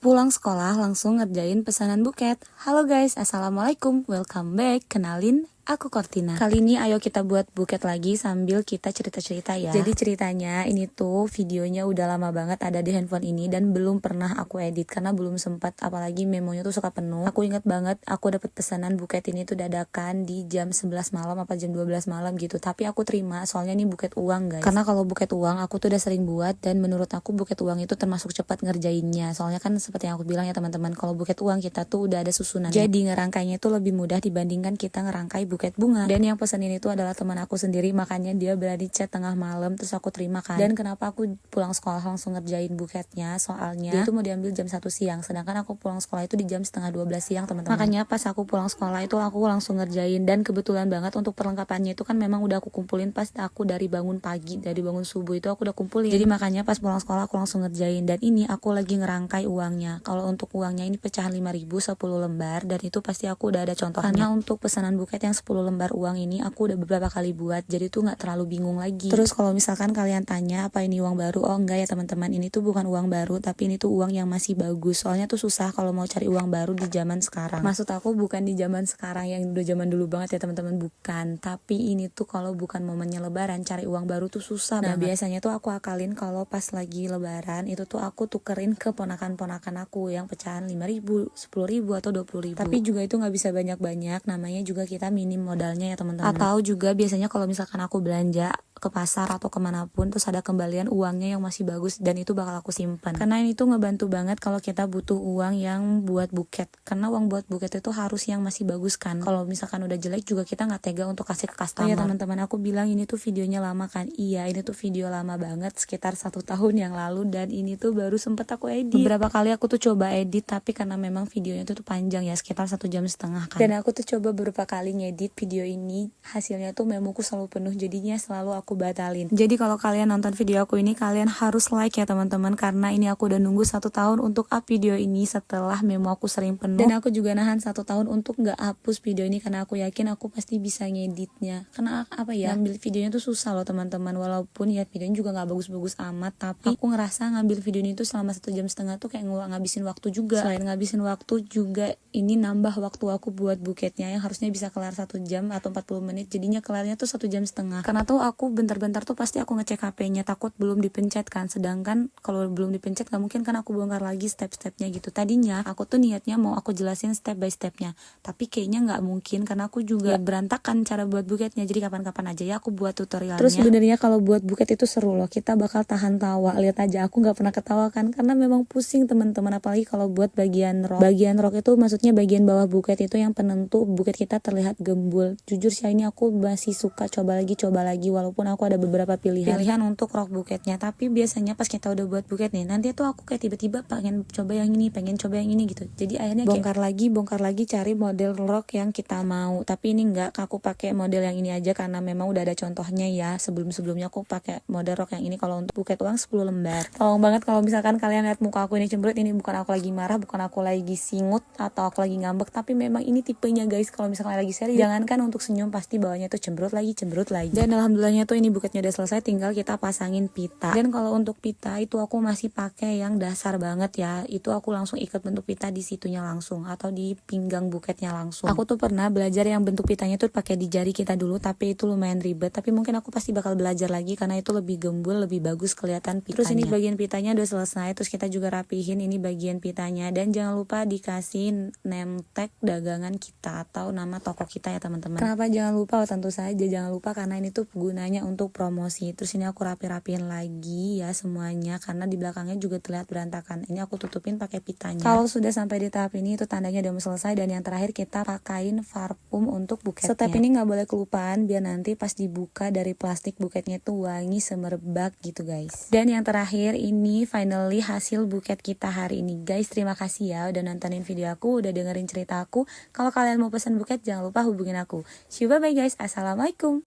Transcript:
Pulang sekolah langsung ngerjain pesanan buket. Halo guys, assalamualaikum, welcome back. Kenalin, aku Cortina. Kali ini ayo kita buat buket lagi sambil kita cerita-cerita ya. Jadi ceritanya ini tuh videonya udah lama banget ada di handphone ini dan belum pernah aku edit karena belum sempat, apalagi memonya tuh suka penuh. Aku inget banget aku dapat pesanan buket ini tuh dadakan di jam 11 malam apa jam 12 malam gitu. Tapi aku terima soalnya ini buket uang guys. Karena kalau buket uang aku tuh udah sering buat dan menurut aku buket uang itu termasuk cepat ngerjainnya. Soalnya kan seperti yang aku bilang ya teman-teman, kalau buket uang kita tuh udah ada susunan. Jadi ngerangkainya itu lebih mudah dibandingkan kita ngerangkai buket bunga. Dan yang pesan ini tuh adalah teman aku sendiri, makanya dia berani chat tengah malam terus aku terima kan. Dan kenapa aku pulang sekolah langsung ngerjain buketnya, soalnya dia itu mau diambil jam 1 siang, sedangkan aku pulang sekolah itu di jam setengah 12 siang teman-teman. Makanya pas aku pulang sekolah itu aku langsung ngerjain. Dan kebetulan banget untuk perlengkapannya itu kan memang udah aku kumpulin pas aku dari bangun pagi, dari bangun subuh itu aku udah kumpulin. Jadi makanya pas pulang sekolah aku langsung ngerjain. Dan ini aku lagi ngerangkai uangnya. Kalau untuk uangnya ini pecahan 5.000 10 lembar, dan itu pasti aku udah ada contohnya. Karena untuk pesanan buket yang 10 lembar uang ini aku udah beberapa kali buat, jadi tuh nggak terlalu bingung lagi. Terus kalau misalkan kalian tanya apa ini uang baru, oh enggak ya teman-teman, ini tuh bukan uang baru, tapi ini tuh uang yang masih bagus. Soalnya tuh susah kalau mau cari uang baru di zaman sekarang. Maksud aku bukan di zaman sekarang yang udah zaman dulu banget ya teman-teman, bukan. Tapi ini tuh kalau bukan momennya lebaran, cari uang baru tuh susah banget. Nah biasanya tuh aku akalin kalau pas lagi lebaran itu tuh aku tukerin ke ponakan-ponakan aku yang pecahan 5.000, 10.000 atau 20.000. Tapi juga itu nggak bisa banyak-banyak, namanya juga kita minim modalnya ya teman-teman. Atau juga biasanya kalau misalkan aku belanja ke pasar atau kemanapun terus ada kembalian uangnya yang masih bagus, dan itu bakal aku simpan. Karena ini tuh ngebantu banget kalau kita butuh uang yang buat buket, karena uang buat buket itu harus yang masih bagus kan. Kalau misalkan udah jelek juga kita nggak tega untuk kasih ke customer. Oh ya teman-teman, aku bilang ini tuh videonya lama kan. Iya, ini tuh video lama banget, sekitar 1 tahun yang lalu, dan ini tuh baru sempet aku edit. Beberapa kali aku tuh coba edit, tapi karena memang videonya tuh panjang ya, sekitar 1,5 jam kan. Dan aku tuh coba beberapa kali ngedit video ini, hasilnya tuh memoku selalu penuh, jadinya selalu aku batalin. Jadi kalau kalian nonton video aku ini, kalian harus like ya teman-teman, karena ini aku udah nunggu 1 tahun untuk up video ini setelah memo aku sering penuh. Dan aku juga nahan 1 tahun untuk nggak hapus video ini karena aku yakin aku pasti bisa ngeditnya. Karena apa ya, ngambil videonya tuh susah loh teman-teman, walaupun ya videonya juga nggak bagus-bagus amat, tapi aku ngerasa ngambil video ini tuh selama 1,5 jam tuh kayak ngabisin waktu juga. Selain ngabisin waktu juga ini nambah waktu aku buat buketnya yang harusnya bisa kelar 1 jam atau 40 menit, jadinya kelarnya tuh 1,5 jam. Karena tuh aku bentar-bentar tuh pasti aku ngecek HP-nya, takut belum dipencet kan. Sedangkan kalau belum dipencet gak mungkin kan aku bongkar lagi step-stepnya gitu. Tadinya aku tuh niatnya mau aku jelasin step by stepnya, tapi kayaknya nggak mungkin karena aku juga berantakan cara buat buketnya. Jadi kapan-kapan aja ya aku buat tutorialnya. Terus sebenarnya kalau buat buket itu seru loh, kita bakal tahan tawa. Lihat aja aku nggak pernah ketawa kan, karena memang pusing teman-teman. Apalagi kalau buat bagian rok. Bagian rok itu maksudnya bagian bawah buket itu yang penentu buket kita terlihat gembul. Jujur sih ini aku masih suka coba lagi walaupun aku ada beberapa pilihan untuk rok buketnya. Tapi biasanya pas kita udah buat buket nih, nanti tuh aku kayak tiba-tiba pengen coba yang ini, pengen coba yang ini gitu. Jadi akhirnya bongkar lagi cari model rok yang kita mau. Tapi ini enggak, aku pakai model yang ini aja karena memang udah ada contohnya ya. Sebelum-sebelumnya aku pakai model rok yang ini kalau untuk buket uang 10 lembar. Tolong banget kalau misalkan kalian lihat muka aku ini cemberut, ini bukan aku lagi marah, bukan aku lagi singut atau aku lagi ngambek, tapi memang ini tipenya guys. Kalau misalkan lagi serius, jangankan untuk senyum, pasti bawahnya tuh cemberut lagi. Dan alhamdulillahnya tuh ini buketnya udah selesai, tinggal kita pasangin pita. Dan kalau untuk pita itu aku masih pakai yang dasar banget ya, itu aku langsung ikat bentuk pita di situnya langsung atau di pinggang buketnya langsung. Aku tuh pernah belajar yang bentuk pitanya tuh pakai di jari kita dulu, tapi itu lumayan ribet. Tapi mungkin aku pasti bakal belajar lagi karena itu lebih gembul, lebih bagus kelihatan pitanya. Terus ini bagian pitanya udah selesai, terus kita juga rapihin ini bagian pitanya. Dan jangan lupa dikasih name tag dagangan kita atau nama toko kita ya teman-teman. Kenapa jangan lupa? Oh, tentu saja jangan lupa karena ini tuh gunanya untuk promosi. Terus ini aku rapi-rapiin lagi ya semuanya karena di belakangnya juga terlihat berantakan. Ini aku tutupin pakai pitanya. Kalau sudah sampai di tahap ini itu tandanya udah mau selesai. Dan yang terakhir kita pakain parfum untuk buketnya. Step ini nggak boleh kelupaan biar nanti pas dibuka dari plastik buketnya tuh wangi semerbak gitu guys. Dan yang terakhir ini finally hasil buket kita hari ini guys. Terima kasih ya udah nontonin video aku, udah dengerin cerita aku. Kalau kalian mau pesan buket jangan lupa hubungin aku. See you, bye bye guys. Assalamualaikum.